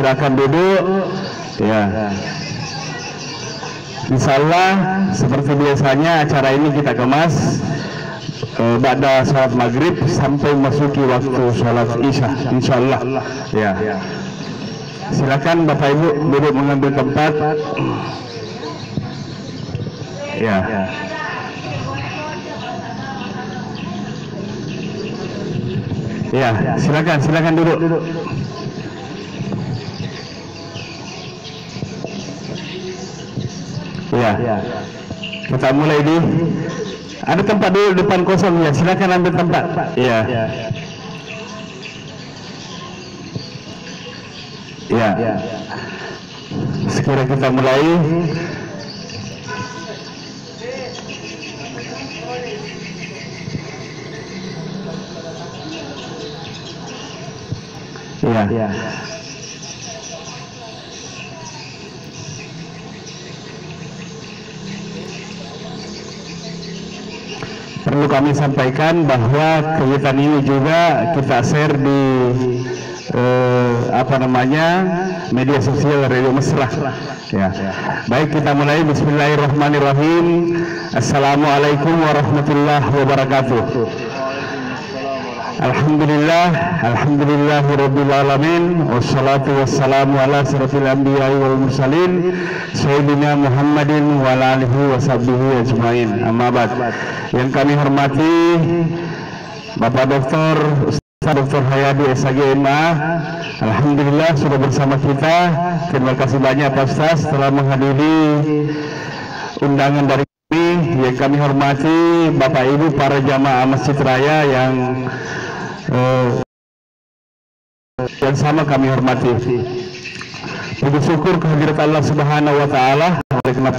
silakan duduk. Ya. Insyaallah seperti biasanya acara ini kita kemas pada sholat maghrib sampai masuki waktu sholat isya, insyaallah. Ya. Silakan Bapak Ibu duduk mengambil tempat. Ya. Ya, silakan duduk. Ya. Kita mulai di ada tempat dulu depan kosong ya, silakan ambil tempat. Ya. Ya. Sekiranya kita mulai. Ya. Perlu kami sampaikan bahwa kegiatan ini juga kita share di media sosial Radio Mesra. Ya. Baik, kita mulai. Bismillahirrahmanirrahim. Assalamualaikum warahmatullahi wabarakatuh. Alhamdulillahirabbil alamin, wassalatu wassalamu ala asyrafil anbiya'i wal mursalin sayyidina Muhammadin wa ala alihi washabbihi ajmain. Amma ba'd. Yang kami hormati Bapak Dr. Ustaz Dr. Hayadi SHGMA, alhamdulillah sudah bersama kita. Terima kasih banyak Pak Ustaz telah menghadiri undangan dari kami. Yang kami hormati Bapak Ibu para jamaah Masjid Raya yang sama kami hormati. Puji syukur kehadirat Allah Subhanahu wa taala karena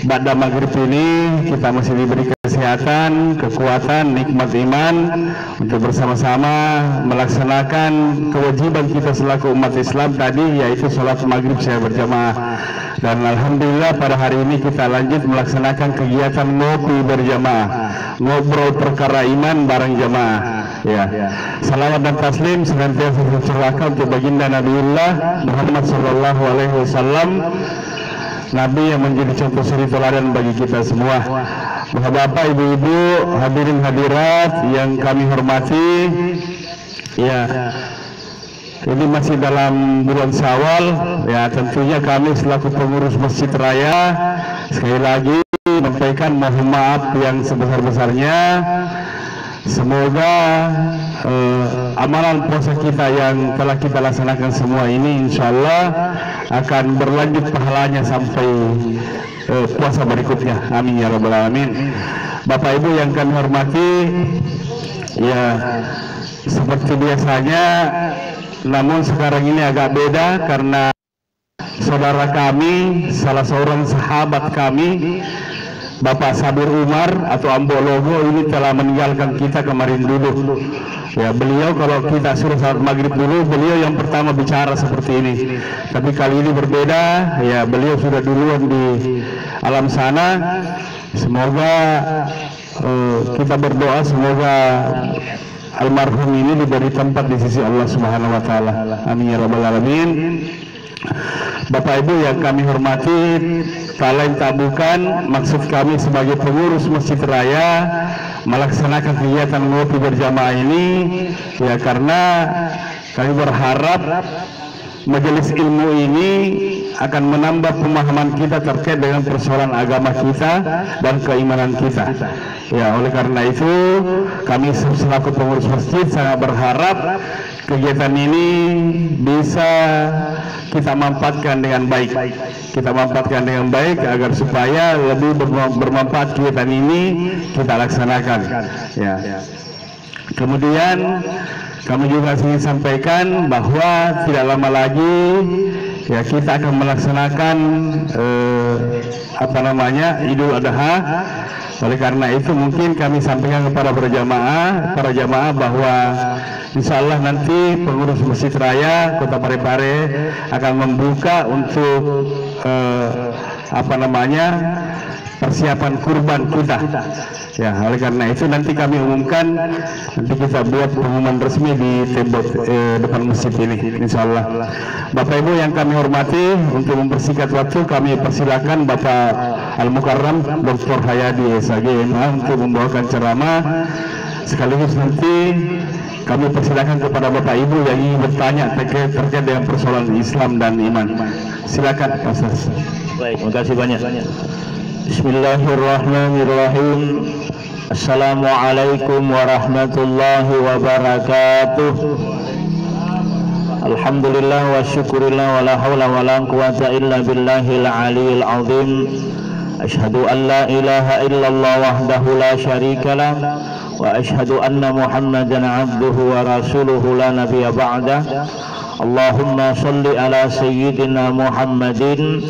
pada maghrib ini kita masih diberi kesehatan, kekuatan, nikmat iman untuk bersama-sama melaksanakan kewajiban kita selaku umat Islam tadi, yaitu sholat maghrib saya berjamaah. Dan alhamdulillah pada hari ini kita lanjut melaksanakan kegiatan ngopi berjamaah, ngobrol perkara iman bareng jamaah. Ya. Salawat dan taslim senantiasa tercurahkan untuk baginda Nabiullah Muhammad sallallahu alaihi wasallam, Nabi yang menjadi contoh suri teladan bagi kita semua. Bapak, Ibu-ibu, hadirin hadirat yang kami hormati, ya, ini masih dalam bulan Syawal, ya, tentunya kami selaku pengurus Masjid Raya sekali lagi menyampaikan mohon maaf yang sebesar-besarnya. Semoga amalan puasa kita yang telah kita laksanakan semua ini insya Allah akan berlanjut pahalanya sampai puasa berikutnya. Amin ya rabbal alamin. Bapak Ibu yang kami hormati, ya seperti biasanya, namun sekarang ini agak beda karena saudara kami, salah seorang sahabat kami, Bapak Sabir Umar atau Ambo Logo ini telah meninggalkan kita kemarin dulu. Ya, beliau kalau kita suruh salat maghrib dulu, beliau yang pertama bicara seperti ini. Tapi kali ini berbeda, ya beliau sudah duluan di alam sana. Semoga kita berdoa semoga almarhum ini diberi tempat di sisi Allah Subhanahu wa taala. Amin ya rabbal alamin. Bapak Ibu yang kami hormati, tak lain tak bukan maksud kami sebagai pengurus Masjid Raya melaksanakan kegiatan ngopi berjamaah ini, ya karena kami berharap majelis ilmu ini akan menambah pemahaman kita terkait dengan persoalan agama kita dan keimanan kita. Ya, oleh karena itu kami selaku pengurus masjid sangat berharap kegiatan ini bisa kita manfaatkan dengan baik. Kita manfaatkan dengan baik agar supaya lebih bermanfaat kegiatan ini kita laksanakan. Ya. Kemudian kami juga ingin sampaikan bahwa tidak lama lagi ya kita akan melaksanakan Idul Adha. Oleh karena itu mungkin kami sampaikan kepada para jamaah bahwa insya Allah nanti pengurus Masjid Raya Kota Parepare akan membuka untuk persiapan kurban kita. Ya, oleh karena itu nanti kami umumkan, nanti kita buat pengumuman resmi di tembok depan masjid ini, insyaallah. Bapak Ibu yang kami hormati, untuk mempersingkat waktu kami persilakan Bapak Al-Mukarram Dr. Hayadi SAG MA untuk membawakan ceramah, sekaligus nanti kami persilakan kepada Bapak Ibu yang ingin bertanya terkait dengan persoalan Islam dan iman. Silakan Pak Ustaz. Baik, terima kasih banyak. Bismillahirrahmanirrahim. Assalamualaikum warahmatullahi wabarakatuh. Alhamdulillah wa syukurillah wa la hawla wa la quwata illa billahil aliyil azim. Asyhadu an la ilaha illallah wahdahu la syarikalah wa asyhadu anna Muhammadan abduhu wa rasuluhu la nabiyya ba'dah. Allahumma salli ala sayyidina Muhammadin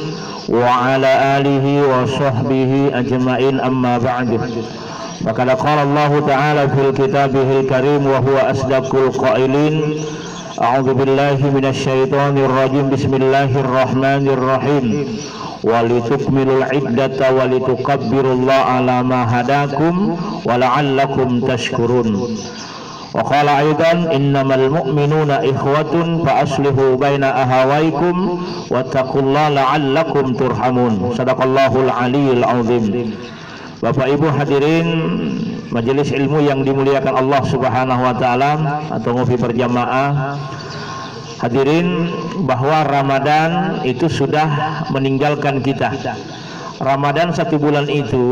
wa ala alihi wa sahbihi ajma'in, amma ba'du. Maka qala Allah Ta'ala fil kitabihil karim wa huwa asdaqul qailin. A'udzu billahi minasy syaithanir rajim. Bismillahirrahmanirrahim. Walitukmilul iddata walitukabbirullaha ala ma hadakum wa la'allakum tashkurun. Wa qala aidan innamal mu'minuna ikhwatun fa aslihu baina ahawaikum wattaqullaha la'allakum turhamun. Shadaqallahul aliyil azim. Bapak Ibu hadirin majelis ilmu yang dimuliakan Allah Subhanahu wa taala atau ngopi berjamaah. Hadirin, bahwa Ramadan itu sudah meninggalkan kita. Ramadan 1 bulan itu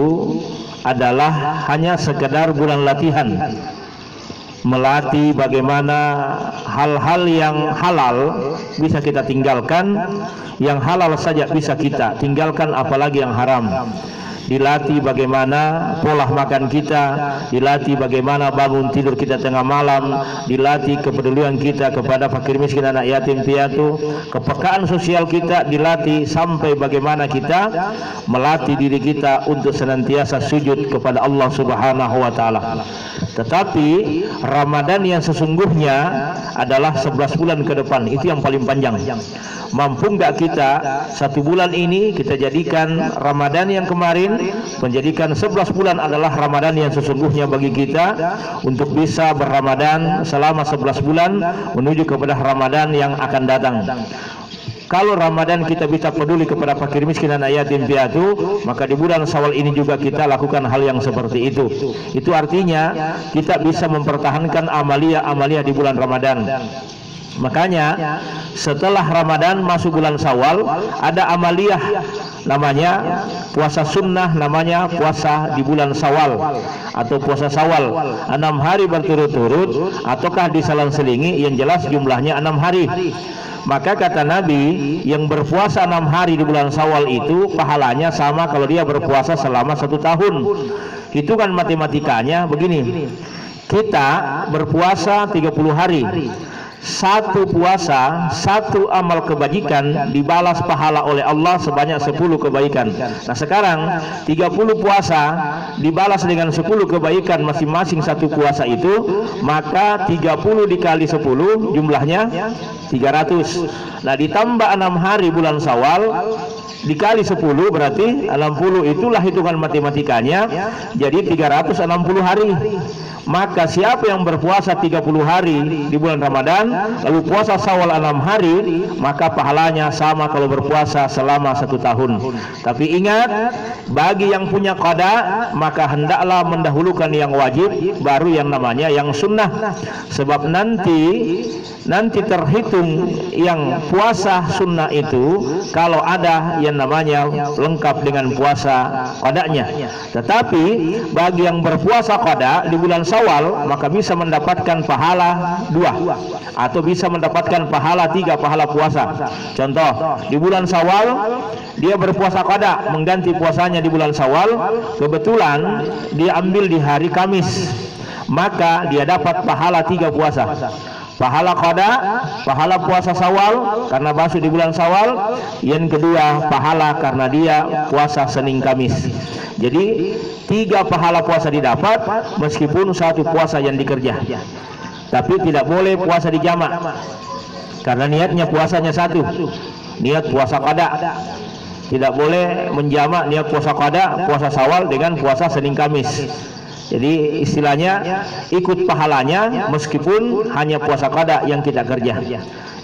adalah hanya sekedar bulan latihan, melatih bagaimana hal-hal yang halal bisa kita tinggalkan, yang halal saja bisa kita tinggalkan, apalagi yang haram. Dilatih bagaimana pola makan kita, dilatih bagaimana bangun tidur kita tengah malam, dilatih kepedulian kita kepada fakir miskin, anak yatim piatu, kepekaan sosial kita dilatih, sampai bagaimana kita melatih diri kita untuk senantiasa sujud kepada Allah Subhanahu wa taala. Tetapi Ramadan yang sesungguhnya adalah 11 bulan ke depan, itu yang paling panjang. Mampu enggak kita 1 bulan ini kita jadikan Ramadan yang kemarin, menjadikan 11 bulan adalah Ramadan yang sesungguhnya bagi kita, untuk bisa berRamadan selama 11 bulan menuju kepada Ramadan yang akan datang. Kalau Ramadan kita bisa peduli kepada fakir miskin dan yatim piatu, maka di bulan Syawal ini juga kita lakukan hal yang seperti itu. Itu artinya kita bisa mempertahankan amalia-amalia di bulan Ramadan. Makanya setelah Ramadan masuk bulan Syawal, ada amaliyah namanya puasa sunnah, namanya puasa di bulan Syawal atau puasa Syawal 6 hari berturut-turut, ataukah diselang-selingi, yang jelas jumlahnya 6 hari. Maka kata Nabi, yang berpuasa 6 hari di bulan Syawal itu pahalanya sama kalau dia berpuasa selama 1 tahun. Hitungan matematikanya begini, kita berpuasa 30 hari, 1 puasa, 1 amal kebajikan dibalas pahala oleh Allah sebanyak 10 kebaikan. Nah sekarang 30 puasa dibalas dengan 10 kebaikan masing-masing 1 puasa itu, maka 30 dikali 10 jumlahnya 300. Nah ditambah 6 hari bulan Syawal dikali 10 berarti 60, itulah hitungan matematikanya, jadi 360 hari. Maka siapa yang berpuasa 30 hari di bulan Ramadan lalu puasa Syawal 6 hari, maka pahalanya sama kalau berpuasa selama 1 tahun. Tapi ingat, bagi yang punya qada maka hendaklah mendahulukan yang wajib baru yang namanya yang sunnah. Sebab nanti terhitung yang puasa sunnah itu kalau ada yang namanya lengkap dengan puasa qadanya. Tetapi bagi yang berpuasa qada di bulan Syawal maka bisa mendapatkan pahala 2 atau bisa mendapatkan pahala 3 pahala puasa. Contoh, di bulan Syawal dia berpuasa qada mengganti puasanya di bulan Syawal, kebetulan dia ambil di hari Kamis, maka dia dapat pahala 3 puasa. Pahala qada, pahala puasa Syawal karena masuk di bulan Syawal. Yang kedua, pahala karena dia puasa Senin Kamis. Jadi 3 pahala puasa didapat meskipun 1 puasa yang dikerja. Tapi tidak boleh puasa di jamak karena niatnya puasanya 1, niat puasa qada. Tidak boleh menjamak niat puasa qada, puasa Syawal dengan puasa Senin Kamis. Jadi istilahnya ikut pahalanya meskipun hanya puasa qada yang kita kerja.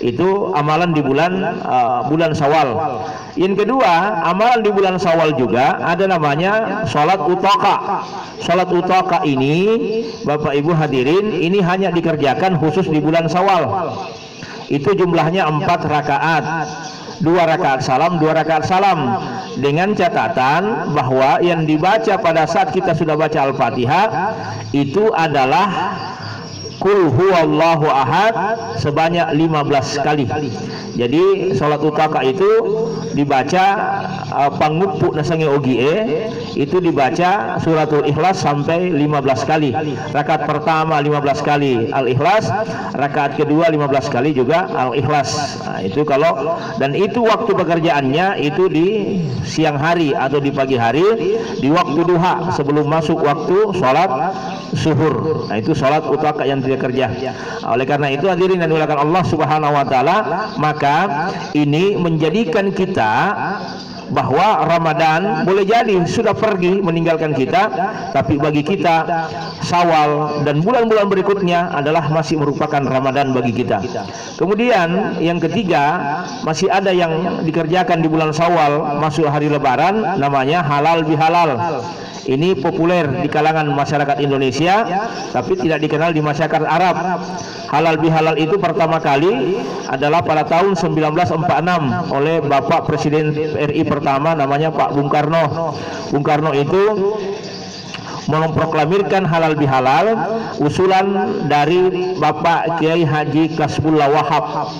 Itu amalan di bulan Syawal. Yang kedua, amalan di bulan Syawal juga ada namanya salat utaka. Salat utaka ini, Bapak Ibu hadirin, ini hanya dikerjakan khusus di bulan Syawal. Itu jumlahnya 4 rakaat. 2 rakaat salam, 2 rakaat salam, dengan catatan bahwa yang dibaca pada saat kita sudah baca Al-Fatihah itu adalah Qul huwallahu ahad sebanyak 15 kali. Jadi salat utaka itu dibaca pangupu nasange ogie itu dibaca suratul Ikhlas sampai 15 kali. Rakaat pertama 15 kali Al-Ikhlas, rakaat kedua 15 kali juga Al-Ikhlas. Nah, itu kalau, dan itu waktu pekerjaannya itu di siang hari atau di pagi hari, di waktu duha sebelum masuk waktu salat zuhur. Nah, itu salat utaka yang dia kerja. Oleh karena itu hadirin yang dimuliakan Allah Subhanahu wa taala, maka ini menjadikan kita bahwa Ramadan boleh jadi sudah pergi meninggalkan kita, tapi bagi kita Syawal dan bulan-bulan berikutnya adalah masih merupakan Ramadan bagi kita. Kemudian yang ketiga, masih ada yang dikerjakan di bulan Syawal masuk hari Lebaran, namanya halal bihalal. Ini populer di kalangan masyarakat Indonesia, tapi tidak dikenal di masyarakat Arab. Halal bihalal itu pertama kali adalah pada tahun 1946 oleh Bapak Presiden RI pertama, namanya Pak Bung Karno. Bung Karno itu memproklamirkan halal bihalal, usulan dari Bapak Kiai Haji Kasbullah Wahab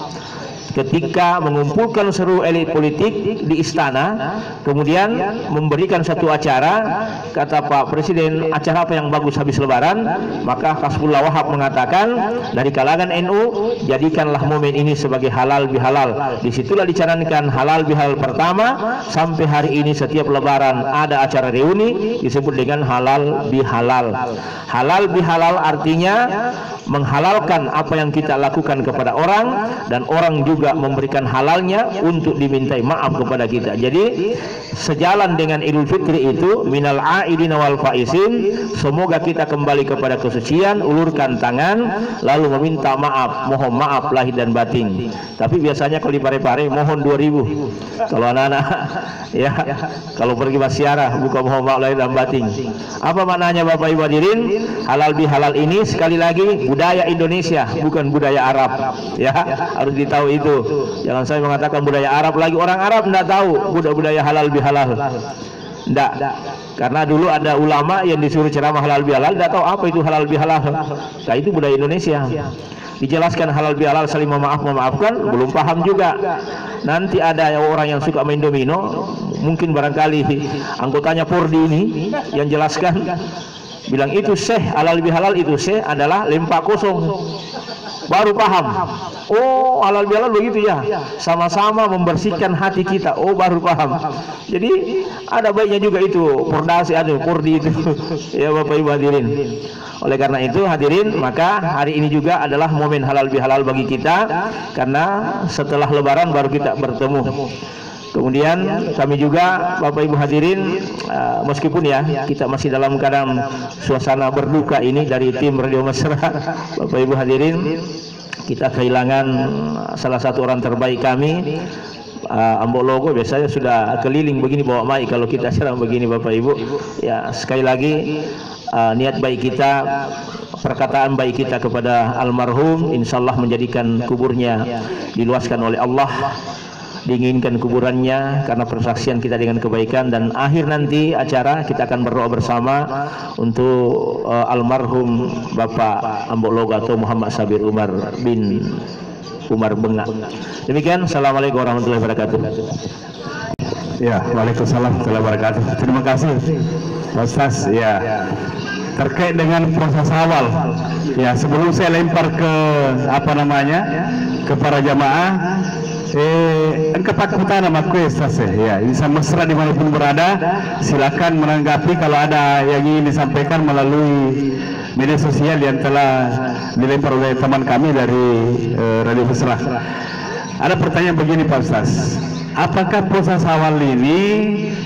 ketika mengumpulkan seluruh elit politik di istana, kemudian memberikan satu acara. Kata Pak Presiden, acara apa yang bagus habis Lebaran? Maka Kasbullah Wahab mengatakan, dari kalangan NU, jadikanlah momen ini sebagai halal bihalal. Disitulah dicanangkan halal bihalal pertama. Sampai hari ini setiap Lebaran ada acara reuni disebut dengan halal bihalal. Halal bihalal artinya menghalalkan apa yang kita lakukan kepada orang, dan orang juga memberikan halalnya untuk dimintai maaf kepada kita. Jadi sejalan dengan Idul Fitri itu, minal aidina wal faisin, semoga kita kembali kepada kesucian, ulurkan tangan lalu meminta maaf, mohon maaf lahir dan batin. Tapi biasanya kalau di Parepare mohon 2000. Kalau anak-anak ya, kalau pergi masyarah bukan mohon maaf lahir dan batin. Apa maknanya Bapak Ibu hadirin? Halal bihalal ini sekali lagi budaya Indonesia, bukan budaya Arab. Ya, harus ditahu itu. Jangan saya mengatakan budaya Arab lagi, orang Arab tidak tahu budaya halal bihalal. Tidak, karena dulu ada ulama yang disuruh ceramah halal bihalal, tidak tahu apa itu halal bihalal. Nah, itu budaya Indonesia. Dijelaskan halal bihalal saling memaafkan, belum paham juga. Nanti ada orang yang suka main domino, mungkin barangkali anggotanya Pordi ini yang jelaskan, bilang itu syekh, halal bihalal itu syekh adalah lempak kosong. Baru paham, oh halal bihalal begitu ya, sama-sama membersihkan hati kita. Oh baru paham. Jadi ada baiknya juga itu pordasi, ada pordi itu ya Bapak Ibu hadirin. Oleh karena itu hadirin, maka hari ini juga adalah momen halal bihalal bagi kita, karena setelah Lebaran baru kita bertemu. Kemudian kami juga Bapak Ibu hadirin, meskipun ya kita masih dalam keadaan suasana berduka ini dari tim Radio Mesra, Bapak Ibu hadirin, kita kehilangan salah satu orang terbaik kami. Ambok Logo biasanya sudah keliling begini bawa mic kalau kita serang begini Bapak Ibu. Ya sekali lagi niat baik kita, perkataan baik kita kepada almarhum, insyaallah menjadikan kuburnya diluaskan oleh Allah, diinginkan kuburannya karena persaksian kita dengan kebaikan, dan akhir nanti acara kita akan berdoa bersama untuk almarhum Bapak Ambok Logo atau Muhammad Sabir Umar bin Umar Bengak. Demikian, assalamualaikum warahmatullahi wabarakatuh. Ya, waalaikumsalam warahmatullahi wabarakatuh. Terima kasih Ustaz. Ya, terkait dengan proses awal, ya sebelum saya lempar ke ke para jamaah, ketakutan sama Ustaz ya, bisa mesra dimanapun berada, silakan menanggapi kalau ada yang ingin disampaikan melalui media sosial yang telah dilempar oleh teman kami dari Radio Mesra. Ada pertanyaan begini Pak Ustaz, apakah puasa Syawal ini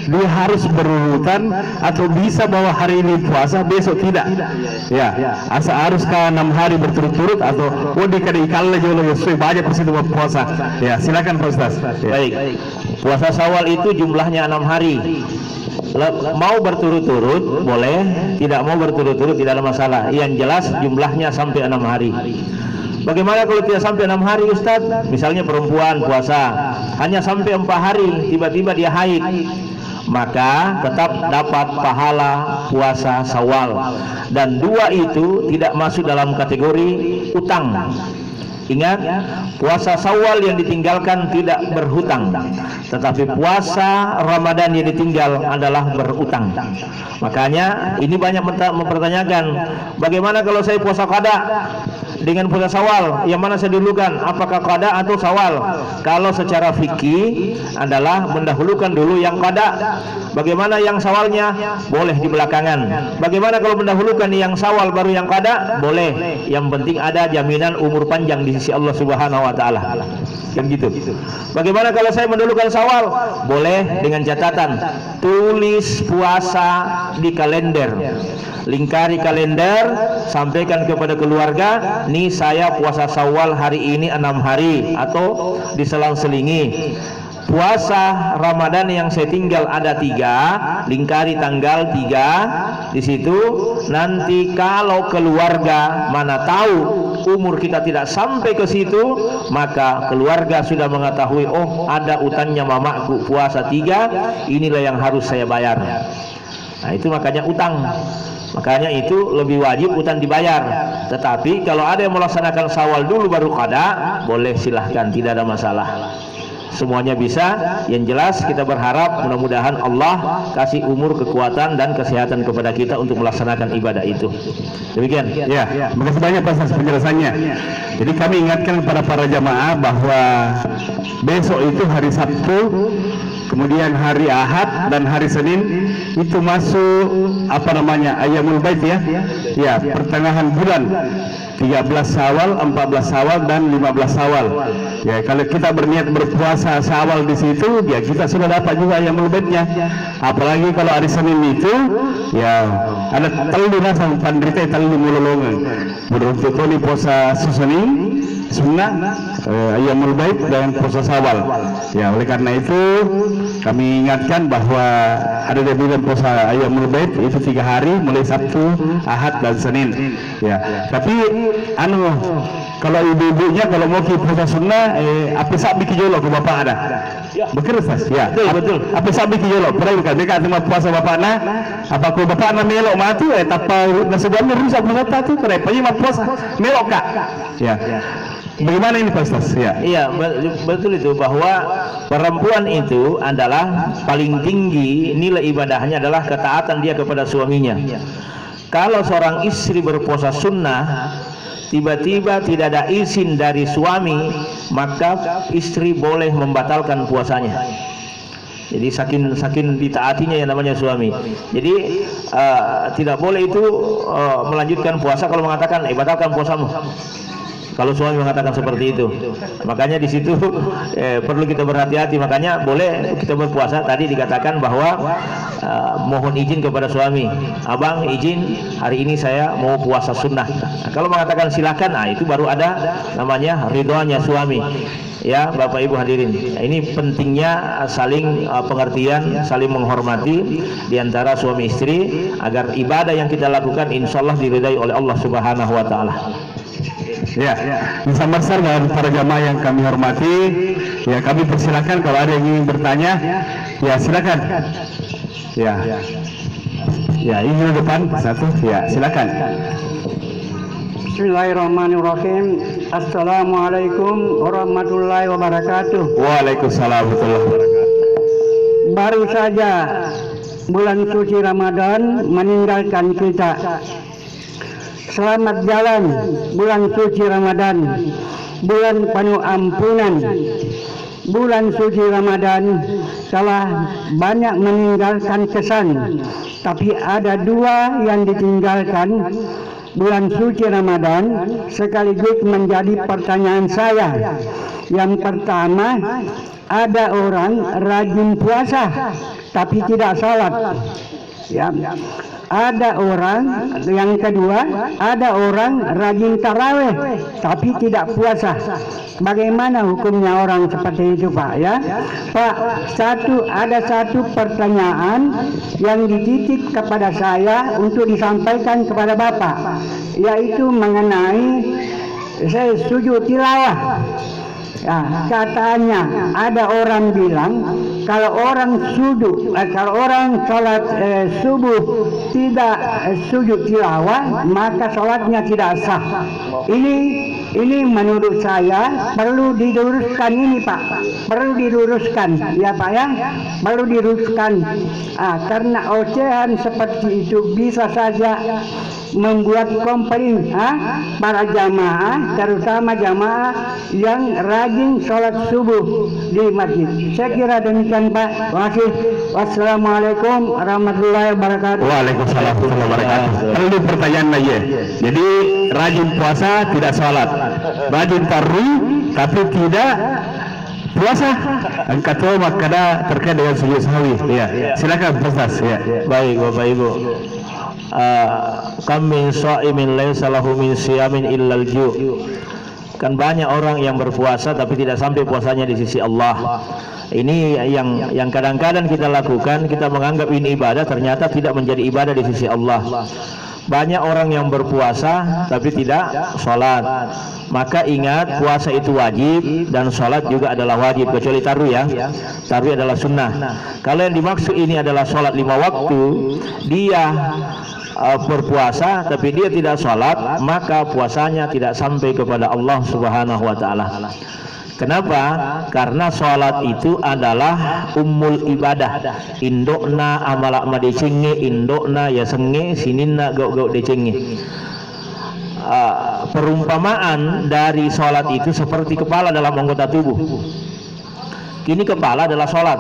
dia harus berurutan atau bisa bahwa hari ini puasa besok tidak? Ya, haruskah 6 hari berturut-turut atau di kada ikalah jauh lebih banyak persitu puasa? Ya, silakan Pak Ustaz. Baik. Puasa Syawal itu jumlahnya 6 hari. Mau berturut-turut boleh, tidak mau berturut-turut tidak ada masalah. Yang jelas jumlahnya sampai 6 hari. Bagaimana kalau tidak sampai 6 hari Ustaz? Misalnya perempuan puasa hanya sampai 4 hari, tiba-tiba dia haid, maka tetap dapat pahala puasa Syawal. Dan 2 itu tidak masuk dalam kategori utang. Ingat, puasa Syawal yang ditinggalkan tidak berhutang, tetapi puasa Ramadan yang ditinggal adalah berutang. Makanya ini banyak mempertanyakan, bagaimana kalau saya puasa qada dengan puasa Syawal, yang mana saya dulukan, apakah qada atau Syawal? Kalau secara fikih adalah mendahulukan dulu yang qada. Bagaimana yang Syawalnya? Boleh di belakangan. Bagaimana kalau mendahulukan yang Syawal baru yang qada? Boleh. Yang penting ada jaminan umur panjang di sisi Allah Subhanahu wa taala. Kan gitu. Bagaimana kalau saya mendahulukan Syawal? Boleh dengan catatan tulis puasa di kalender. Lingkari kalender, sampaikan kepada keluarga, nih saya puasa Syawal hari ini 6 hari, atau diselang-selingi. Puasa Ramadan yang saya tinggal ada 3, lingkari tanggal 3 di situ. Nanti kalau keluarga mana tahu umur kita tidak sampai ke situ, maka keluarga sudah mengetahui, oh ada utangnya mamaku puasa 3, inilah yang harus saya bayar. Nah itu makanya utang. Makanya itu lebih wajib utang dibayar. Tetapi kalau ada yang melaksanakan Syawal dulu baru qada, boleh, silahkan, tidak ada masalah. Semuanya bisa. Yang jelas kita berharap mudah-mudahan Allah kasih umur, kekuatan dan kesehatan kepada kita untuk melaksanakan ibadah itu. Demikian. Ya, makasih banyak Pak atas penjelasannya. Jadi kami ingatkan kepada para jamaah bahwa besok itu hari Sabtu, kemudian hari Ahad dan hari Senin itu masuk Ayyamul Bait ya. Ya, pertengahan bulan. 13 Syawal, 14 Syawal dan 15 Syawal. Ya, kalau kita berniat berpuasa Syawal di situ, ya kita sudah dapat juga Ayyamul Baitnya. Apalagi kalau hari Senin itu, ya ada telu nasang pandrita telu mulolongan. Beruntuk ini puasa Senin, sunnah, Ayyamul Bait dan puasa Syawal. Ya, oleh karena itu kami ingatkan bahwa ada yang bilang puasa Ayyamul Bait itu 3 hari, mulai Sabtu, Ahad dan Senin. Ya, tapi kalau ibu-ibunya kalau mau puasa sunnah, apa sabi kijolo ke bapak ada? Betul Ustaz? Ya, betul. Apa sabi kijolo? Pernah kan mereka cuma puasa bapak na, apa ko bapak na melok matu tapa nasabnya rusak mata tu kenapa mah puasa melok kak? Ya. Bagaimana ini Pak Ustaz? Ya. Iya, betul itu, bahwa perempuan itu adalah paling tinggi nilai ibadahnya adalah ketaatan dia kepada suaminya. Kalau seorang istri berpuasa sunnah tiba-tiba tidak ada izin dari suami, maka istri boleh membatalkan puasanya. Jadi saking ditaatinya yang namanya suami. Jadi tidak boleh itu melanjutkan puasa kalau mengatakan batalkan puasamu. Kalau suami mengatakan seperti itu, makanya di situ perlu kita berhati-hati. Makanya boleh kita berpuasa. Tadi dikatakan bahwa mohon izin kepada suami, abang izin hari ini saya mau puasa sunnah. Nah, kalau mengatakan silakan, nah itu baru ada namanya ridhonya suami. Ya, Bapak Ibu hadirin, ini pentingnya saling pengertian, saling menghormati di antara suami istri agar ibadah yang kita lakukan insya Allah diridai oleh Allah Subhanahu Wa Taala. Ya, bersama dan para jamaah yang kami hormati, ya kami persilakan kalau ada yang ingin bertanya, ya silakan. Ya, ini depan satu, ya silakan. Bismillahirrahmanirrahim. Assalamualaikum warahmatullahi wabarakatuh. Waalaikumsalam warahmatullahi wabarakatuh. Baru saja bulan suci Ramadan meninggalkan kita. Selamat jalan bulan suci Ramadan, bulan penuh ampunan. Bulan suci Ramadan telah banyak meninggalkan kesan, tapi ada 2 yang ditinggalkan. Bulan suci Ramadan sekaligus menjadi pertanyaan saya. Yang pertama, ada orang rajin puasa tapi tidak sholat. Ya. Ada orang, yang kedua, ada orang rajin tarawih tapi tidak puasa. Bagaimana hukumnya orang seperti itu, Pak? Ya, Pak, ada satu pertanyaan yang dititip kepada saya untuk disampaikan kepada Bapak, yaitu mengenai sujud tilawah. Ya, katanya ada orang bilang kalau orang sholat subuh tidak sujud tilawah maka sholatnya tidak sah. Ini menurut saya perlu diluruskan ini, Pak. Perlu diluruskan, ya Pak ya. Perlu diluruskan. Karena ocehan seperti itu bisa saja membuat komplain para jamaah, terutama jamaah yang rajin sholat subuh di masjid. Saya kira demikian, Pak. Terima kasih. Wassalamualaikum warahmatullahi wabarakatuh. Waalaikumsalam warahmatullahi wabarakatuh. Perlu pertanyaan lagi. Jadi rajin puasa tidak sholat, rajin tarawih tapi tidak puasa. Angka tua makna terkait dengan sujud sahwi. Ya, silakan Ustaz. Ya. Baik Bapak Ibu. Kam min sha'imin laisa lahu min siyamin illal ju'. Kan banyak orang yang berpuasa tapi tidak sampai puasanya di sisi Allah. Ini yang kadang-kadang kita lakukan, kita menganggap ini ibadah, ternyata tidak menjadi ibadah di sisi Allah. Banyak orang yang berpuasa tapi tidak sholat. Maka ingat, puasa itu wajib dan sholat juga adalah wajib, kecuali tarawih ya. Tarawih adalah sunnah. Kalau yang dimaksud ini adalah sholat 5 waktu, dia berpuasa tapi dia tidak sholat, maka puasanya tidak sampai kepada Allah Subhanahu wa Ta'ala. Kenapa? Karena sholat itu adalah ummul ibadah. Indokna amalak madecenge, indokna ya senge, sininna gau decenge. Perumpamaan dari sholat itu seperti kepala dalam anggota tubuh. Kini kepala adalah sholat,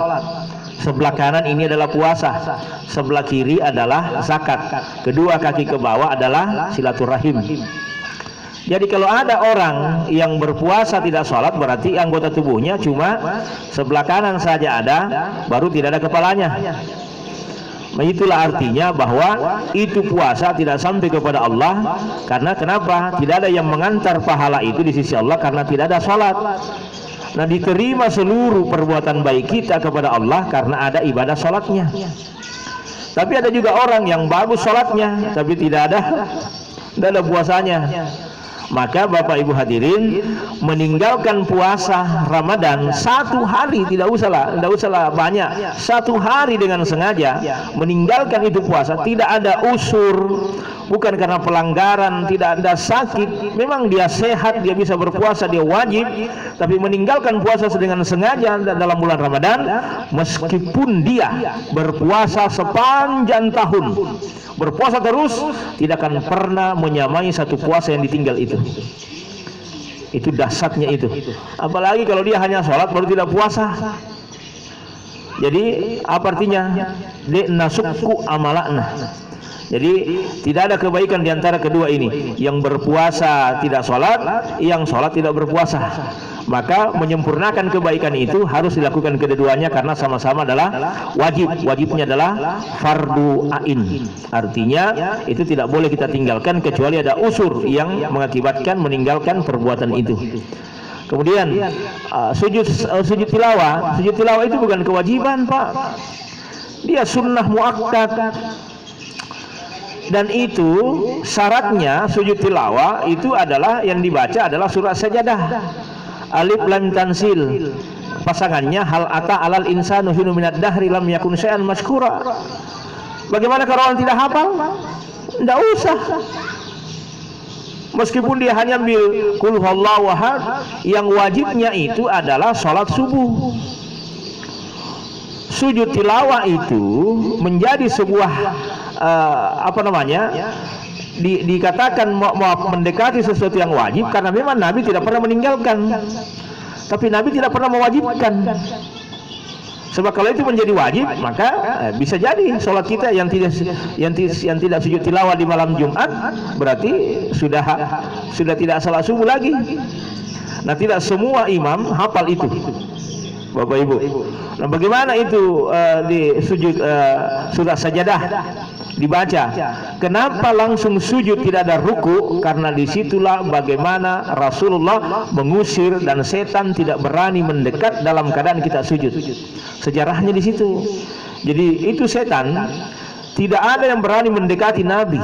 sebelah kanan ini adalah puasa, sebelah kiri adalah zakat, kedua kaki ke bawah adalah silaturahim. Jadi kalau ada orang yang berpuasa tidak sholat, berarti anggota tubuhnya cuma sebelah kanan saja ada, baru tidak ada kepalanya. Itulah artinya bahwa itu puasa tidak sampai kepada Allah. Karena kenapa? Tidak ada yang mengantar pahala itu di sisi Allah karena tidak ada sholat. Nah, diterima seluruh perbuatan baik kita kepada Allah karena ada ibadah sholatnya. Tapi ada juga orang yang bagus sholatnya tapi tidak ada puasanya. Maka Bapak Ibu hadirin, meninggalkan puasa Ramadan 1 hari, tidak usahlah banyak, 1 hari dengan sengaja meninggalkan itu puasa, tidak ada usur, bukan karena pelanggaran, tidak ada sakit, memang dia sehat, dia bisa berpuasa, dia wajib. Tapi meninggalkan puasa dengan sengaja dalam bulan Ramadan, meskipun dia berpuasa sepanjang tahun, berpuasa terus, tidak akan pernah menyamai satu puasa yang ditinggal itu. Itu dahsyatnya itu. Apalagi kalau dia hanya sholat baru tidak puasa. Jadi apa artinya? Nasukku amalakna. Jadi tidak ada kebaikan di antara kedua ini. Yang berpuasa tidak sholat, yang sholat tidak berpuasa. Maka menyempurnakan kebaikan itu harus dilakukan kedua-duanya karena sama-sama adalah wajib. Wajibnya adalah fardu ain. Artinya itu tidak boleh kita tinggalkan kecuali ada usur yang mengakibatkan meninggalkan perbuatan itu. Kemudian sujud tilawah. Sujud tilawah itu bukan kewajiban, Pak. Dia sunnah muakkad. Dan itu syaratnya sujud tilawah itu adalah yang dibaca adalah surat sajadah. Alif lam tansil. Pasangannya hal ata alal insanu hinu minad dahri lam yakun syai'an maskura. Bagaimana kalau orang tidak hafal? Tidak usah. Meskipun dia hanya ambil qul huwallahu ahad, yang wajibnya itu adalah sholat subuh. Sujud tilawah itu menjadi sebuah dikatakan mendekati sesuatu yang wajib karena memang Nabi tidak pernah meninggalkan, tapi Nabi tidak pernah mewajibkan. Sebab kalau itu menjadi wajib, maka bisa jadi sholat kita yang tidak sujud tilawah di malam Jumat berarti sudah tidak salat subuh lagi. Nah, tidak semua imam hafal itu, Bapak Ibu. Nah, bagaimana itu di sujud surah sajadah dibaca? Kenapa langsung sujud tidak ada ruku? Karena disitulah bagaimana Rasulullah mengusir dan setan tidak berani mendekat dalam keadaan kita sujud. Sejarahnya di situ. Jadi itu setan tidak ada yang berani mendekati Nabi.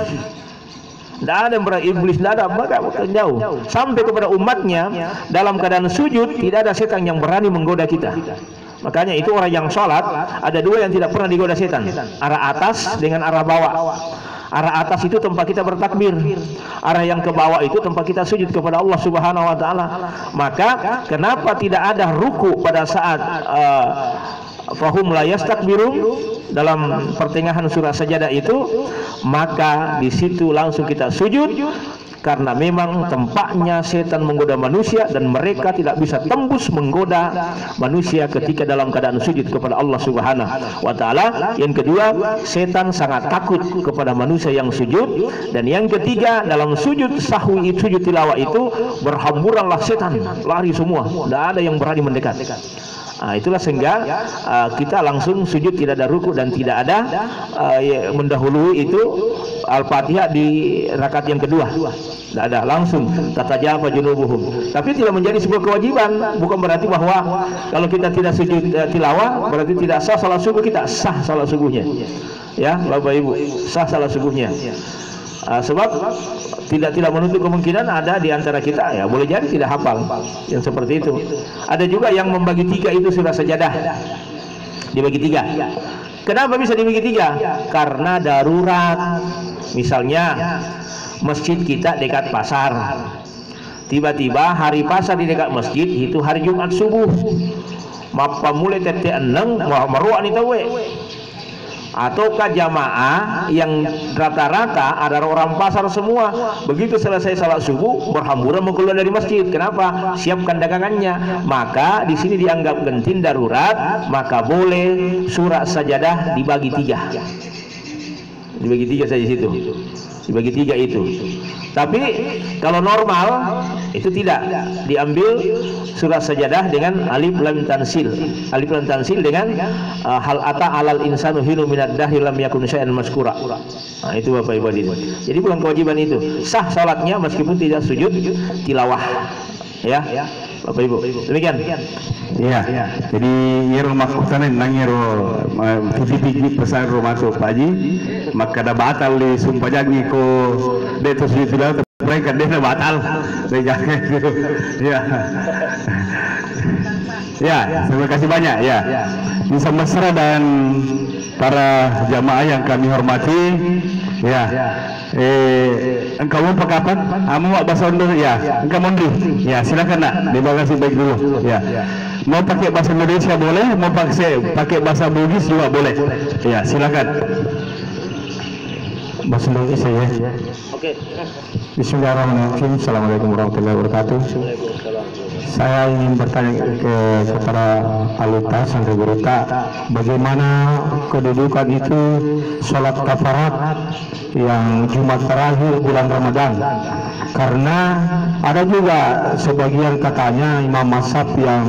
Tidak ada yang berani, iblis tidak ada, maka jauh. Sampai kepada umatnya dalam keadaan sujud tidak ada setan yang berani menggoda kita. Makanya itu orang yang sholat ada dua yang tidak pernah digoda setan, arah atas dengan arah bawah. Arah atas itu tempat kita bertakbir, arah yang ke bawah itu tempat kita sujud kepada Allah Subhanahu wa taala. Maka kenapa tidak ada ruku pada saat fahum la yastakbirun dalam pertengahan surah sajadah itu? Maka di situ langsung kita sujud, karena memang tempatnya setan menggoda manusia dan mereka tidak bisa tembus menggoda manusia ketika dalam keadaan sujud kepada Allah Subhanahu wa taala. Yang kedua, setan sangat takut kepada manusia yang sujud. Dan yang ketiga, dalam sujud sahwi, sujud tilawah itu berhamburanlah setan, lari semua, tidak ada yang berani mendekat. Nah, itulah sehingga kita langsung sujud, tidak ada ruku dan tidak ada mendahului itu Al-Fatihah di rakaat yang kedua. Tidak ada, langsung tatajafa junubuhum. Tapi tidak menjadi sebuah kewajiban, bukan berarti bahwa kalau kita tidak sujud tilawah berarti tidak sah salat subuh kita. Sah salat subuhnya. Ya, Bapak Ibu, sah salat subuhnya. Sebab tidak menutup kemungkinan ada di antara kita ya boleh jadi tidak hafal yang seperti itu. Ada juga yang membagi tiga itu surah sajadah, dibagi tiga. Kenapa bisa dibagi tiga? Karena darurat. Misalnya masjid kita dekat pasar, tiba-tiba hari pasar di dekat masjid itu hari Jumat subuh, mapa mulai tete eneng maruah nih tawe. Ataukah jamaah yang rata-rata ada orang pasar semua, begitu selesai salat subuh berhamburan mau keluar dari masjid. Kenapa? Siapkan dagangannya. Maka di sini dianggap genting darurat, maka boleh surah sajadah dibagi tiga. Dibagi tiga saja situ. Dibagi tiga itu. Tapi kalau normal itu tidak diambil surah sajadah dengan alif lam tansil. Alif lam tansil dengan hal ata alal insanu hinu minad dahri lam yakun syai'an maskura. Nah, itu Bapak Ibu hadirin. Jadi bukan kewajiban itu. Sah salatnya meskipun tidak sujud tilawah. Ya. Bapak Ibu. Demikian. Iya. Jadi yero makutan nang yero TV pesan rumah tu Pak Haji, maka ada batal di sumpah janji ko detos di tidak mereka dia batal. Ya. Ya, terima kasih banyak ya. Bisa mesra dan para jamaah yang kami hormati. Ya. Engkau mau pakai apa? Mau bahasa Indonesia? Ya. Engkau mondi. Ya, silakan nak. Terima kasih baik dulu. Ya. Mau pakai bahasa Indonesia boleh, mau pakai bahasa Bugis juga boleh. Ya, silakan. Bahasa Indonesia ya. Oke. Bismillahirrahmanirrahim. Assalamualaikum warahmatullahi wabarakatuh. Saya ingin bertanya kepada Alita Santri Gurita, bagaimana kedudukan itu sholat kafarat yang Jumat terakhir bulan Ramadan? Karena ada juga sebagian katanya Imam Mazhab yang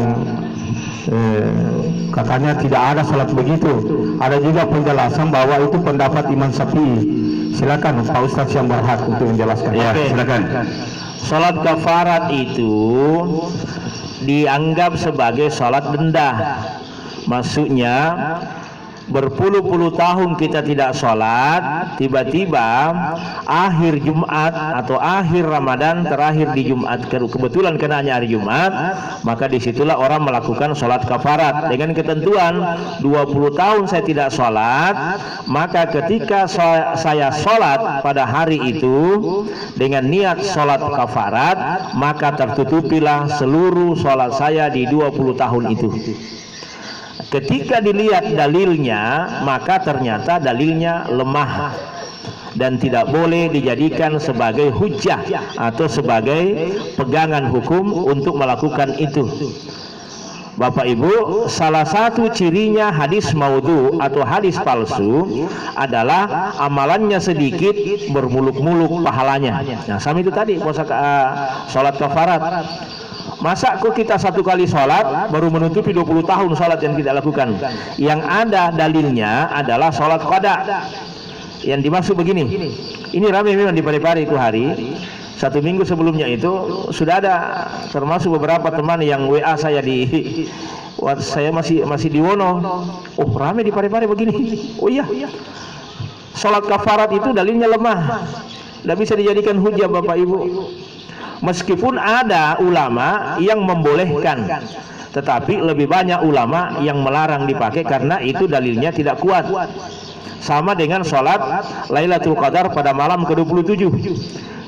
katanya tidak ada sholat begitu. Ada juga penjelasan bahwa itu pendapat Imam Syafi'i. Silakan Pak Ustadz yang berhak untuk menjelaskan. Ya, silakan. Sholat kafarat itu dianggap sebagai sholat denda. Maksudnya berpuluh-puluh tahun kita tidak sholat, tiba-tiba akhir Jumat atau akhir Ramadan terakhir di Jumat, kebetulan kenanya hari Jumat, maka disitulah orang melakukan sholat kafarat dengan ketentuan 20 tahun saya tidak sholat, maka ketika saya sholat pada hari itu dengan niat sholat kafarat, maka tertutupilah seluruh sholat saya di 20 tahun itu. Ketika dilihat dalilnya, maka ternyata dalilnya lemah dan tidak boleh dijadikan sebagai hujjah atau sebagai pegangan hukum untuk melakukan itu. Bapak Ibu, salah satu cirinya hadis maudhu atau hadis palsu adalah amalannya sedikit bermuluk-muluk pahalanya. Nah, sama itu tadi puasa sholat kafarat. Masa kok kita satu kali sholat baru menutupi 20 tahun sholat yang kita lakukan? Yang ada dalilnya adalah sholat qada. Yang dimaksud begini, ini ramai memang di Parepare itu hari. 1 minggu sebelumnya itu sudah ada, termasuk beberapa teman yang WA saya saya masih di Wono. Oh, ramai di Parepare begini. Oh iya, sholat kafarat itu dalilnya lemah, tidak bisa dijadikan hujah Bapak Ibu. Meskipun ada ulama yang membolehkan, tetapi lebih banyak ulama yang melarang dipakai karena itu dalilnya tidak kuat. Sama dengan sholat Lailatul Qadar pada malam ke-27.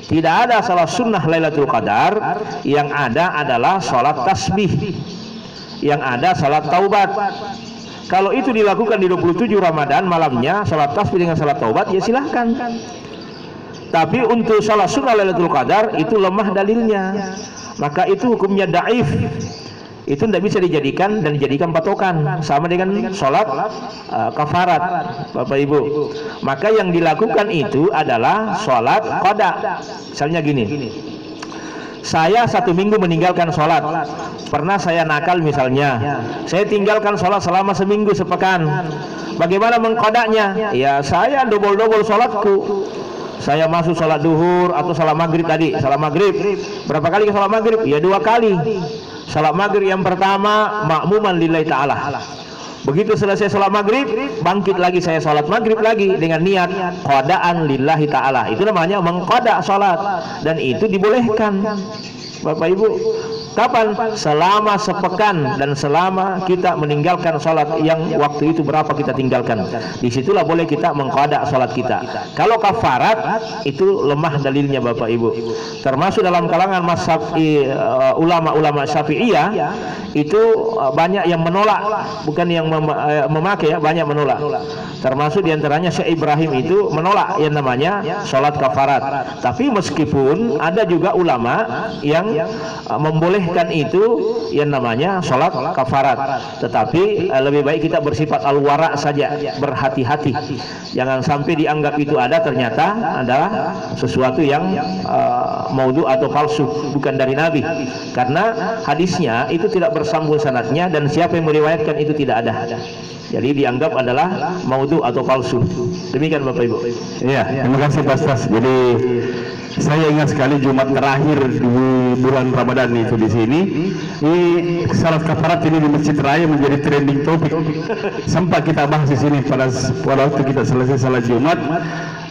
Tidak ada salat sunnah Lailatul Qadar, yang ada adalah sholat tasbih, yang ada salat taubat. Kalau itu dilakukan di 27 Ramadan malamnya, sholat tasbih dengan salat taubat, ya silahkan. Tapi untuk salat sunnah Lailatul Qadar itu lemah dalilnya, maka itu hukumnya daif. Itu tidak bisa dijadikan patokan, sama dengan sholat kafarat Bapak Ibu. Maka yang dilakukan itu adalah sholat qada. Misalnya gini, saya 1 minggu meninggalkan sholat, pernah saya nakal misalnya, saya tinggalkan sholat selama seminggu sepekan. Bagaimana mengqadanya? Ya saya double sholatku. Saya masuk sholat duhur atau sholat maghrib tadi. Sholat maghrib berapa kali ke sholat maghrib? Ya 2 kali. Sholat maghrib yang pertama makmuman lillahi ta'ala. Begitu selesai sholat maghrib, bangkit lagi saya sholat maghrib lagi dengan niat qadaan lillahi ta'ala. Itu namanya mengqada sholat, dan itu dibolehkan Bapak Ibu. Kapan? Selama sepekan, dan selama kita meninggalkan sholat yang waktu itu berapa kita tinggalkan, disitulah boleh kita mengqada sholat kita. Kalau kafarat itu lemah dalilnya Bapak Ibu. Termasuk dalam kalangan mazhab ulama-ulama Syafi'iyah itu banyak yang menolak, bukan yang memakai ya, banyak menolak. Termasuk diantaranya Syekh Ibrahim itu menolak yang namanya sholat kafarat. Tapi meskipun ada juga ulama yang membolehkan itu yang namanya sholat kafarat, tetapi lebih baik kita bersifat al-wara saja, berhati-hati, jangan sampai dianggap itu ada, ternyata adalah sesuatu yang maudhu atau palsu, bukan dari Nabi, karena hadisnya itu tidak bersambung sanadnya, dan siapa yang meriwayatkan itu tidak ada, jadi dianggap adalah maudhu atau palsu. Demikian Bapak Ibu. Iya, terima kasih Pak Ustaz. Jadi saya ingat sekali Jumat terakhir di bulan Ramadan itu di sini, ini salat kafarat ini di Masjid Raya menjadi trending topik. Sempat kita bahas di sini pada waktu kita selesai salat Jumat,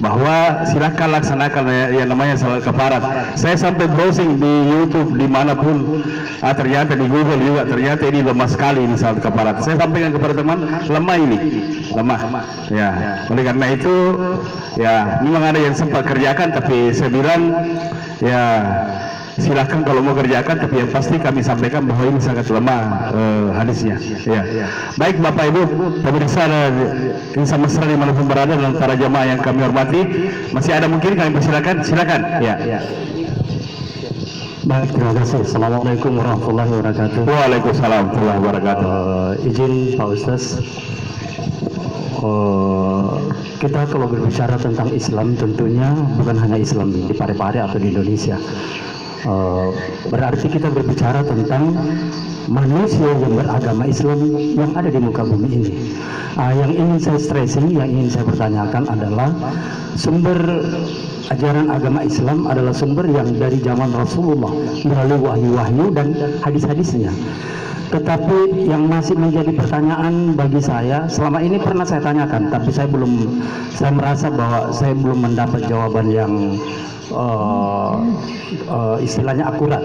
bahwa silakan laksanakan yang namanya salat kafarat. Saya sampai browsing di YouTube dimanapun, ternyata di Google juga, ternyata ini lemah sekali ini salat kafarat. Saya sampaikan kepada teman, lemah ini, lemah. Ya, oleh karena itu ya memang ada yang sempat kerjakan, tapi saya bilang ya silahkan kalau mau kerjakan, tapi yang pasti kami sampaikan bahwa ini sangat lemah hadisnya. Ya. Baik Bapak Ibu pemirsa insan mesra dimanapun berada dan para jamaah yang kami hormati, masih ada mungkin kami persilakan, silakan. Ya. Baik, terima kasih. Assalamualaikum warahmatullahi wabarakatuh. Waalaikumsalam warahmatullahi wabarakatuh. Izin Pak Ustaz, kita kalau berbicara tentang Islam tentunya bukan hanya Islam di Parepare atau di Indonesia. Berarti kita berbicara tentang manusia yang beragama Islam yang ada di muka bumi ini. Yang ingin saya stressing, yang ingin saya pertanyakan adalah sumber ajaran agama Islam adalah sumber yang dari zaman Rasulullah melalui wahyu-wahyu dan hadis-hadisnya. Tetapi yang masih menjadi pertanyaan bagi saya, selama ini pernah saya tanyakan, tapi saya merasa bahwa saya belum mendapat jawaban yang istilahnya akurat.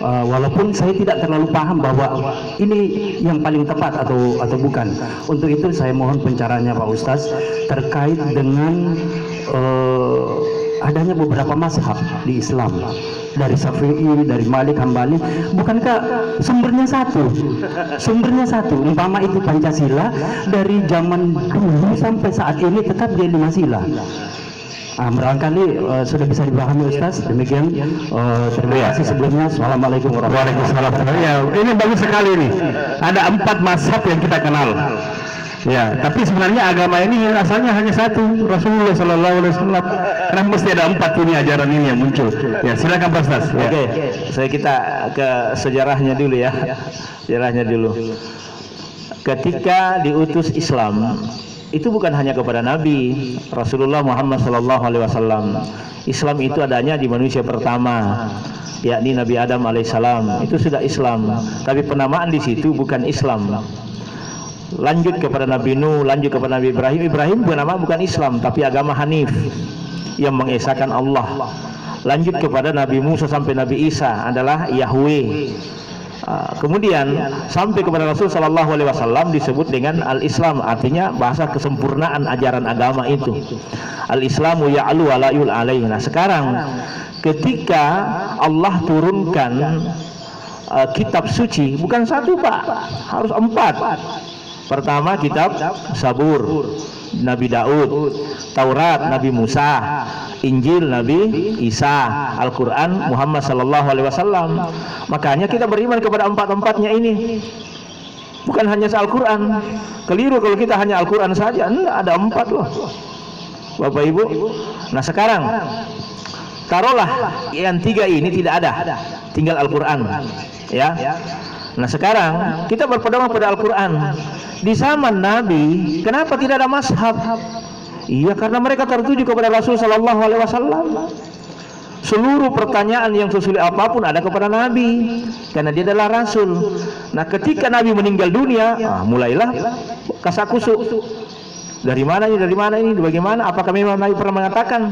Walaupun saya tidak terlalu paham bahwa ini yang paling tepat atau bukan. Untuk itu saya mohon pencerahannya Pak Ustaz terkait dengan adanya beberapa mazhab di Islam, dari Syafi'i, dari Malik, Hambali. Bukankah sumbernya satu? Sumbernya satu. Umpama itu Pancasila, dari zaman dulu sampai saat ini tetap dia 5 sila. Barangkali sudah bisa dipahami Ustaz. Demikian, terima kasih sebelumnya. Assalamualaikum warahmatullahi wabarakatuh. Ya, ini bagus sekali nih. Ada 4 mazhab yang kita kenal. Ya, tapi sebenarnya agama ini asalnya hanya satu, Rasulullah Sallallahu Alaihi Wasallam. Karena mesti ada 4 ini ajaran ini yang muncul. Ya, silakan Pak Ustaz. Ya. Oke, kita ke sejarahnya dulu ya. Sejarahnya dulu. Ketika diutus Islam, itu bukan hanya kepada Nabi Rasulullah Muhammad Sallallahu Alaihi Wasallam. Islam itu adanya di manusia pertama, yakni Nabi Adam alaihissalam. Itu sudah Islam, tapi penamaan di situ bukan Islam. Lanjut kepada Nabi Nuh, lanjut kepada Nabi Ibrahim. Ibrahim bernama bukan Islam, tapi agama Hanif yang mengesahkan Allah. Lanjut kepada Nabi Musa sampai Nabi Isa adalah Yahweh. Kemudian sampai kepada Rasul Sallallahu Alaihi Wasallam disebut dengan Al-Islam, artinya bahasa kesempurnaan ajaran agama itu. Al-Islamu ya'lu wa la yul alaih. Nah, sekarang ketika Allah turunkan kitab suci, bukan satu Pak, harus 4. Pertama kitab Zabur Nabi Daud, Taurat Nabi Musa, Injil Nabi Isa, Al-Quran Muhammad Sallallahu Alaihi Wasallam. Makanya kita beriman kepada 4-4-nya ini. Bukan hanya Al-Quran. Keliru kalau kita hanya Al-Quran saja. Enggak, ada 4 loh Bapak Ibu. Nah sekarang taruhlah yang 3 ini tidak ada, tinggal Al-Quran ya. Nah sekarang kita berpedoman pada Al-Quran. Di zaman Nabi, kenapa tidak ada mazhab? Iya, karena mereka tertuju kepada Rasul Sallallahu Alaihi Wasallam. Seluruh pertanyaan yang sesulit apapun ada kepada Nabi, karena dia adalah Rasul. Nah ketika Nabi meninggal dunia, mulailah kasakusuk. Dari mana ini? Dari mana ini? Bagaimana? Apakah memang Nabi pernah mengatakan?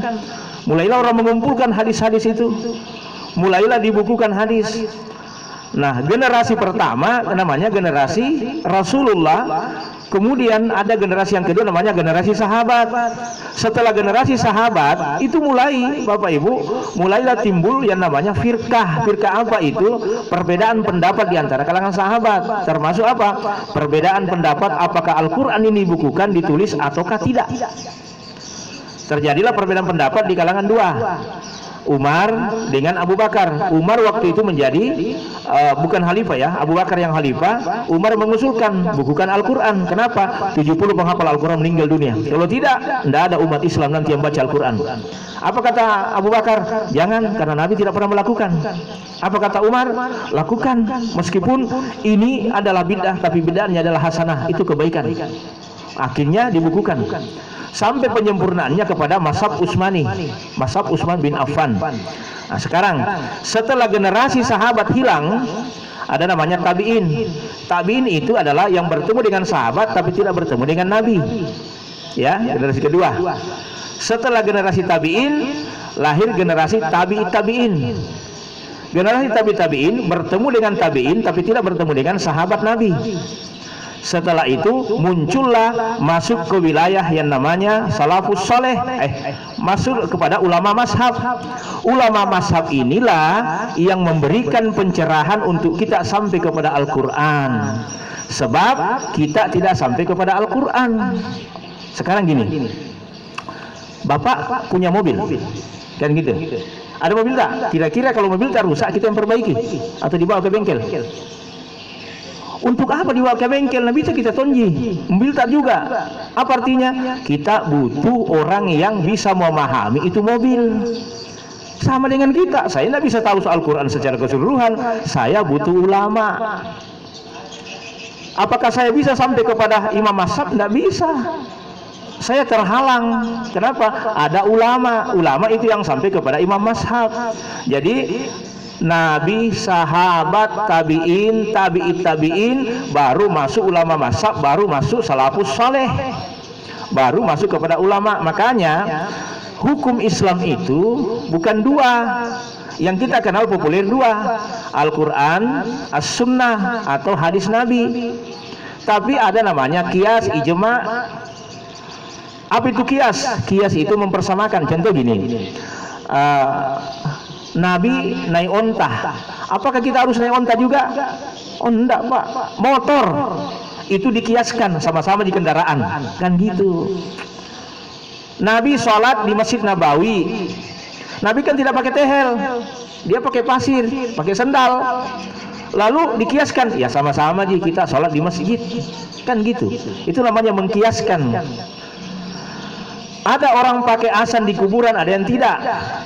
Mulailah orang mengumpulkan hadis-hadis itu. Mulailah dibukukan hadis. Nah, generasi pertama namanya generasi Rasulullah. Kemudian ada generasi yang kedua namanya generasi sahabat. Setelah generasi sahabat itu mulai Bapak Ibu, mulailah timbul yang namanya firqah. Firqah apa itu? Perbedaan pendapat di antara kalangan sahabat. Termasuk apa? Perbedaan pendapat apakah Al-Qur'an ini dibukukan, ditulis ataukah tidak. Terjadilah perbedaan pendapat di kalangan 2. Umar dengan Abu Bakar. Umar waktu itu menjadi bukan khalifah ya, Abu Bakar yang khalifah. Umar mengusulkan bukukan Al-Quran. Kenapa? 70 penghafal Al-Quran meninggal dunia. Kalau tidak ada umat Islam nanti yang baca Al-Quran. Apa kata Abu Bakar? Jangan, karena Nabi tidak pernah melakukan. Apa kata Umar? Lakukan, meskipun ini adalah bid'ah, tapi bid'ahnya adalah hasanah, itu kebaikan. Akhirnya dibukukan. Sampai penyempurnaannya kepada mazhab Utsmani, mazhab Utsman bin Affan. Nah, sekarang setelah generasi sahabat hilang, ada namanya tabi'in. Tabi'in itu adalah yang bertemu dengan sahabat tapi tidak bertemu dengan Nabi. Ya, generasi kedua. Setelah generasi tabi'in, lahir generasi tabi'in. Generasi tabi'in bertemu dengan tabi'in tapi tidak bertemu dengan sahabat Nabi. Setelah itu muncullah masuk ke wilayah yang namanya salafus soleh, masuk kepada ulama mazhab. Ulama mazhab inilah yang memberikan pencerahan untuk kita sampai kepada Al-Quran. Sebab kita tidak sampai kepada Al-Quran. Sekarang gini, Bapak punya mobil, kan gitu. Ada mobil tak? Kira-kira kalau mobil tak rusak kita yang perbaiki atau dibawa ke bengkel? Untuk apa dibawa ke bengkel? Nah, bisa kita tonji. Mobil tak juga. Apa artinya? Kita butuh orang yang bisa memahami itu mobil. Sama dengan kita. Saya tidak bisa tahu soal Quran secara keseluruhan. Saya butuh ulama. Apakah saya bisa sampai kepada imam mazhab? Tidak bisa. Saya terhalang. Kenapa? Ada ulama. Ulama itu yang sampai kepada imam mazhab. Jadi Nabi, sahabat, tabi'in, tabi'in, baru masuk ulama mazhab, baru masuk salafus saleh, baru masuk kepada ulama. Makanya hukum Islam itu bukan 2. Yang kita kenal populer 2, Al-Quran, As-Sunnah atau hadis Nabi. Tapi ada namanya qiyas, ijma'. Apa itu qiyas? Qiyas itu mempersamakan. Contoh gini, Nabi naik onta. Apakah kita harus naik onta juga? Oh enggak Pak. Motor itu dikiaskan sama-sama di kendaraan, kan gitu. Nabi sholat di Masjid Nabawi. Nabi kan tidak pakai tehel, dia pakai pasir, pakai sendal. lalu dikiaskan, ya sama-sama Ji, kita sholat di masjid, kan gitu. Itu namanya mengkiaskan. Ada orang pakai azan di kuburan, ada yang tidak.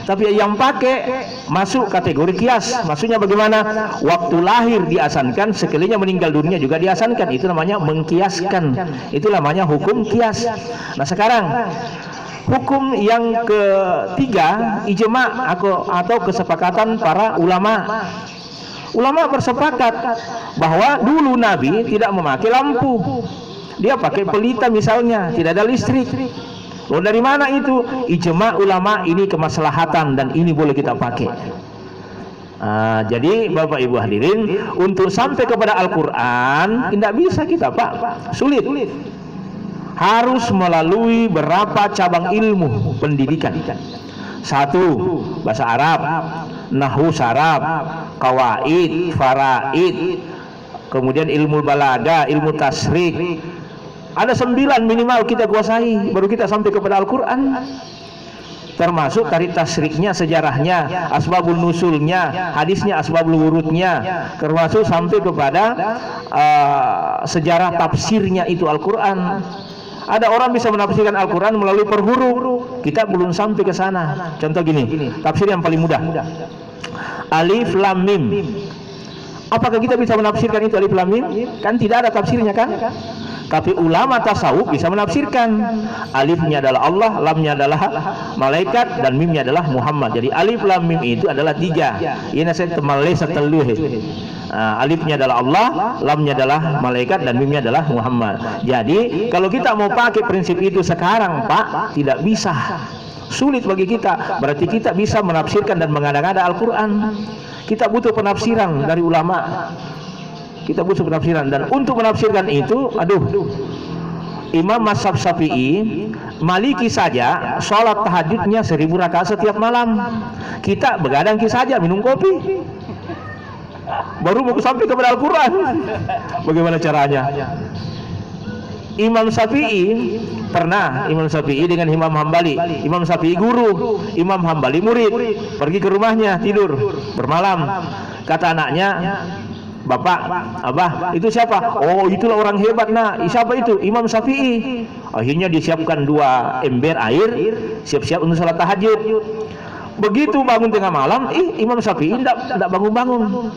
Tapi yang pakai masuk kategori kias. Maksudnya bagaimana? Waktu lahir diazankan, sekalinya meninggal dunia juga diazankan. Itu namanya mengkiaskan. Itu namanya hukum kias. Nah sekarang hukum yang ketiga, ijma atau kesepakatan para ulama. Ulama bersepakat bahwa dulu Nabi tidak memakai lampu. Dia pakai pelita misalnya, tidak ada listrik. Loh, dari mana itu? Ijma ulama, ini kemaslahatan dan ini boleh kita pakai. Jadi Bapak Ibu hadirin, untuk sampai kepada Al-Quran tidak bisa kita Pak, sulit. Harus melalui berapa cabang ilmu pendidikan. Satu, bahasa Arab, nahwu saraf, qawaid, faraid, kemudian ilmu balaga, ilmu tasrik. Ada 9 minimal kita kuasai, baru kita sampai kepada Al-Quran. Termasuk tarik tasriknya, sejarahnya, asbabul nusulnya, hadisnya, asbabul wurudnya, termasuk sampai kepada sejarah tafsirnya itu Al-Quran. Ada orang bisa menafsirkan Al-Quran melalui per huruf, kita belum sampai ke sana. Contoh gini, tafsir yang paling mudah, Alif Lam Mim. Apakah kita bisa menafsirkan itu Alif Lam Mim? Kan tidak ada tafsirnya kan? Tapi ulama tasawuf bisa menafsirkan. Alifnya adalah Allah, lamnya adalah malaikat, dan mimnya adalah Muhammad. Jadi alif lam mim itu adalah 3. Ini saya temalai seteluh. Alifnya adalah Allah, lamnya adalah malaikat, dan mimnya adalah Muhammad. Jadi kalau kita mau pakai prinsip itu sekarang Pak, tidak bisa. Sulit bagi kita. Berarti kita bisa menafsirkan dan mengada-ngada Al-Quran. Kita butuh penafsiran dari ulama. Kita butuh penafsiran, dan untuk menafsirkan itu, Imam Mazhab Syafi'i, Maliki saja sholat tahajudnya 1000 rakaat setiap malam. Kita begadang saja minum kopi, baru mau sampai kepada Al-Quran. Bagaimana caranya? Imam Syafi'i pernah, Imam Syafi'i dengan Imam Hambali. Imam Syafi'i guru, Imam Hambali murid. Pergi ke rumahnya tidur bermalam. Kata anaknya, Bapak, Abah, itu siapa? Oh, itulah orang hebat. Nah, siapa itu? Imam Syafi'i. Akhirnya disiapkan 2 ember air, siap-siap untuk sholat tahajud. Begitu bangun tengah malam, Imam Syafi'i tidak bangun-bangun.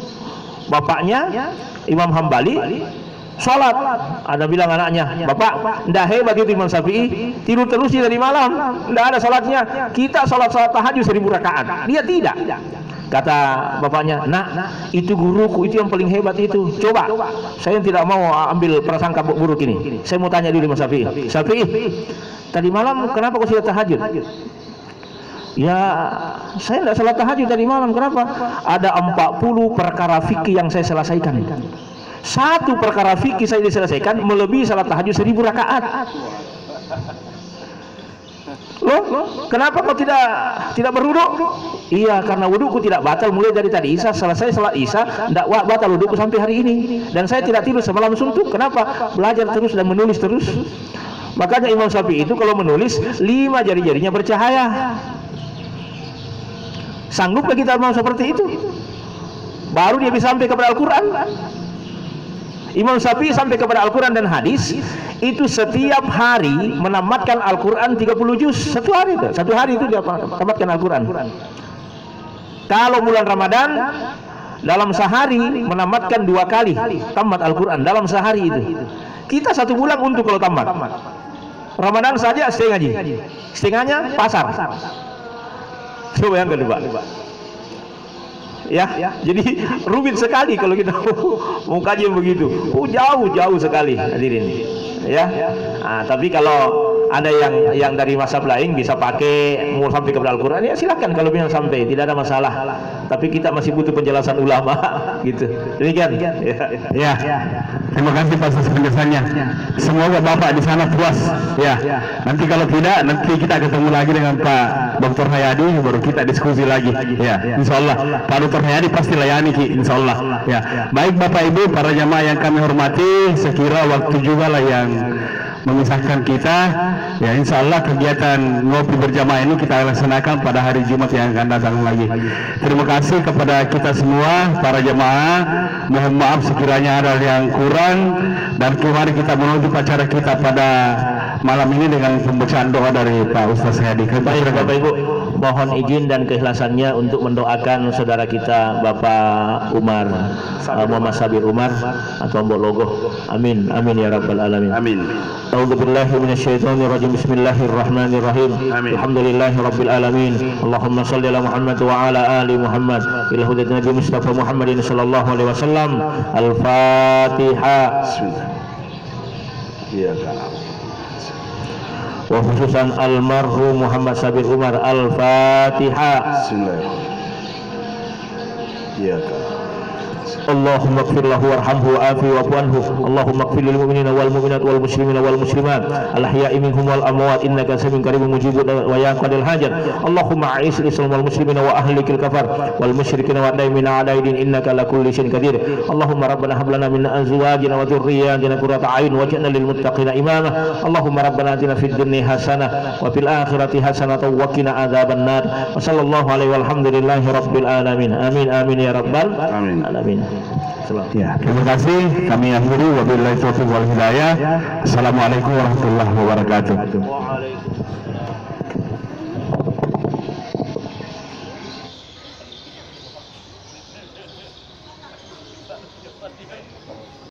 Bapaknya, Imam Hambali, sholat. Ada bilang anaknya, Bapak, tidak hebat itu Imam Syafi'i, tidur terus dari malam, tidak ada sholatnya. Kita sholat tahajud 1000 rakaat. Dia tidak. Kata bapaknya, nak, itu guruku, itu yang paling hebat itu. Coba, saya tidak mau ambil prasangka buruk ini. Saya mau tanya dulu Mas Syafi'i. Syafi'i, tadi malam kenapa kau sudah tahajud? Ya, saya tidak salat tahajud tadi malam. Kenapa? Ada 40 perkara fikih yang saya selesaikan. Satu perkara fikih saya diselesaikan melebihi salat tahajud 1000 rakaat. Loh, kenapa kau tidak berwudu? Iya, karena wuduku tidak batal mulai dari tadi Isya. Selesai salat Isya, tidak batal wuduku sampai hari ini. Dan saya tidak tidur semalam suntuk. Kenapa? Belajar terus dan menulis terus. Makanya Imam Syafi'i itu kalau menulis 5 jari-jarinya bercahaya. Sanggupkah kita mau seperti itu? Baru dia bisa sampai kepada Al-Quran. Imam Syafi'i sampai kepada Al-Quran dan hadis itu setiap hari menamatkan Al-Quran 30 juz. Satu hari itu dia tamatkan Al-Quran. Kalau bulan Ramadan, dalam sehari menamatkan 2 kali tamat Al-Quran dalam sehari itu. Kita 1 bulan untuk kalau tamat. Ramadan saja setengah ji, setengahnya pasar. Coba yang kedua. Ya, jadi rumit sekali kalau kita mau kaji begitu. Jauh sekali hadirin. Ya. Nah, tapi kalau ada yang dari mazhab lain bisa pakai mau sampai kepada Al-Quran, ya silakan kalau bisa sampai, tidak ada masalah. Tapi kita masih butuh penjelasan ulama gitu. Demikian. Ya. Terima kasih Pak atas penjelasannya. Semoga Bapak di sana puas. Ya. Nanti kalau tidak, nanti kita ketemu lagi dengan Pak Dr. Hayadi, baru kita diskusi lagi. Ya. Insyaallah Pak Dr. Hayadi pasti layani insyaallah. Ya. Baik Bapak Ibu para jamaah yang kami hormati, sekira waktu juga lah yang memisahkan kita. Ya, insya Allah kegiatan ngopi berjamaah ini kita laksanakan pada hari Jumat yang akan datang lagi. Terima kasih kepada kita semua para jamaah. Mohon maaf sekiranya ada yang kurang, dan kemarin kita menuju acara kita pada malam ini dengan pembacaan doa dari Pak Ustaz Hayadi. Baik Bapak Ibu, mohon izin dan keikhlasannya untuk mendoakan saudara kita Bapak Umar Muhammad Sabir Umar atau Mbok Logoh. Amin amin ya rabbal alamin. Amin. A'udzubillahi minasyaitonirrajim. Bismillahirrahmanirrahim. Alhamdulillahi rabbil alamin. Allahumma shalli ala Muhammad wa ala ali Muhammad ila hudat Nabi Mustafa Muhammadin sallallahu alaihi wasallam. Al-Fatihah. Iya, wa khususan almarhum Muhammad Sabir Umar. Al-Fatihah. Iya, Allahumma ighfir lahu warhamhu wa'afi wa'fu anhu. Allahumma ighfir lil mu'minina wal mu'minat wal muslimina wal muslimat al ahya'i minhum wal amwat innaka samiun qaribun mujibud wa ya qadil hajat. Allahumma a'is islam wal muslimina wa ahlikil kafar wal musyrikina wa daimina adaidin innaka ala kulli syai'in qadir. Allahumma rabbana hab lana min azwajina wa dhurriyyatina qurrata a'yun waj'alna lil muttaqina imama. Allahumma rabbana atina fid dunya hasanah wa fil akhirati hasanah wa qina adzaban nar. Wa sallallahu alaihi walhamdulillahi rabbil alamin. Amin amin ya rabbal alamin. Ya, terima kasih. Kami akhiri wabillahi taufiq wal hidayah. Assalamualaikum warahmatullahi wabarakatuh.